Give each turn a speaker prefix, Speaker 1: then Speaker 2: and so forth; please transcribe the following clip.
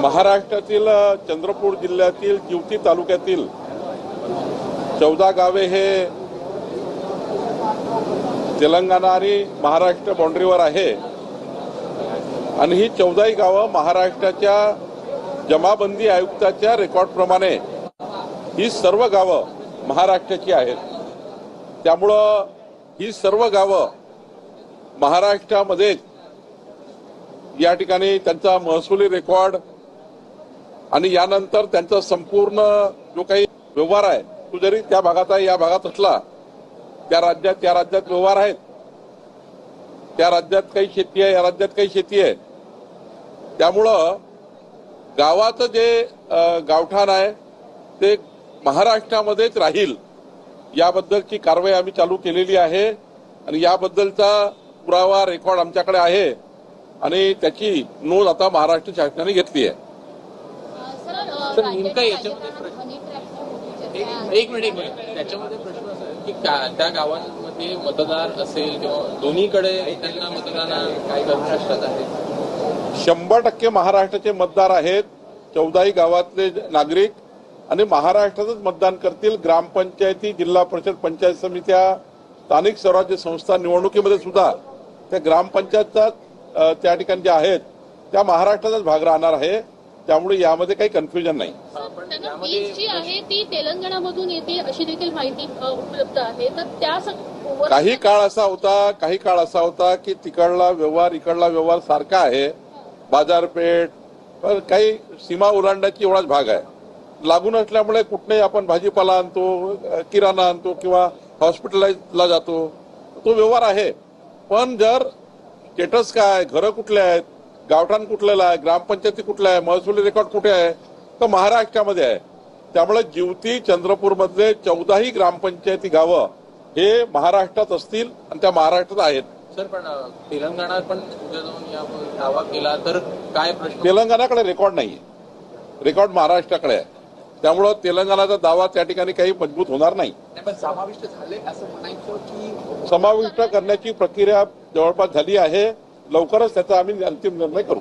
Speaker 1: महाराष्ट्रातील चंद्रपूर जिल्ह्यातील जिवती तालुक्यातील 14 गावे हे तेलंगणा आणि महाराष्ट्र बाउंड्रीवर आहे आणि ही 14 गावं महाराष्ट्राच्या जमाबंदी आयुक्ताच्या रेकॉर्डप्रमाणे ही सर्व गावं महाराष्ट्राची आहेत। त्यामुळं ही सर्व गावं महाराष्ट्रामध्ये या ठिकाणी त्यांचा महसुली रेकॉर्ड आणि यानंतर त्यांचा संपूर्ण जो काही व्यवहार आहे तो जरी त्या भागात आहे या भागात असला त्या राज्यात व्यवहार आहेत, त्या राज्यात काही शेती आहे या राज्यात काही शेती आहे। त्यामुळं गावाचं जे गावठाण आहे ते महाराष्ट्रामध्येच राहील याबद्दलची कारवाई आम्ही चालू केलेली आहे आणि याबद्दलचा पुरावा रेकॉर्ड आमच्याकडे आहे आणि त्याची नोंद आता महाराष्ट्र शासनाने घेतली आहे।
Speaker 2: नेमका एक मिनिट त्याच्यामध्ये प्रश्न असा आहे की त्या गावांमध्ये मतदार असेल किंवा दोन्हीकडे त्यांना मतदान काय महाराष्ट्रात आहे
Speaker 1: 100% महाराष्ट्राचे मतदार आहेत। 14 गावातले नागरिक आणि महाराष्ट्रातच मतदान करतील। ग्रामपंचायती, जिल्हा परिषद, पंचायत समित्या, स्थानिक स्वराज्य संस्था निवडणुकीमध्ये सुद्धा त्या ग्रामपंचायतचा त्या ठिकाणी ज्या आहेत त्या महाराष्ट्राचाच भाग राहणार आहे। त्यामुळे यामध्ये काही कन्फ्युजन नाही।
Speaker 3: जी आहे ती तेलंगणामधून येते अशी देखील माहिती उपलब्ध आहे। तर त्या
Speaker 1: काही काळ असा होता की तिकडला व्यवहार इकडला व्यवहार सारखा आहे, बाजारपेठ, पण काही सीमा ओलांडण्याची एवढाच भाग आहे। लागून असल्यामुळे कुठेही आपण भाजीपाला आणतो, किराणा आणतो किंवा हॉस्पिटलला जातो, तो व्यवहार आहे। पण जर स्टेटस काय, घरं कुठले आहेत, गावठाण कुठलेला आहे, ग्रामपंचायती कुठल्या आहे, महसुली रेकॉर्ड कुठे आहे, तर महाराष्ट्रामध्ये आहे। त्यामुळे जिवती चंद्रपूरमधले 14 ग्रामपंचायती गावं हे महाराष्ट्रात असतील आणि त्या महाराष्ट्रात आहेत।
Speaker 2: सर पण तेलंगणात पण उद्या जाऊन या दावा केला तर काय प्रश्न?
Speaker 1: तेलंगणाकडे रेकॉर्ड नाहीये, रेकॉर्ड महाराष्ट्राकडे आहे। त्यामुळं तेलंगणाचा दावा त्या ठिकाणी काही मजबूत होणार नाही।
Speaker 2: पण समाविष्ट झाले असं म्हणायचं की
Speaker 1: समाविष्ट करण्याची प्रक्रिया जवळपास झाली आहे। लवकरच त्याचा आम्ही अंतिम निर्णय करू।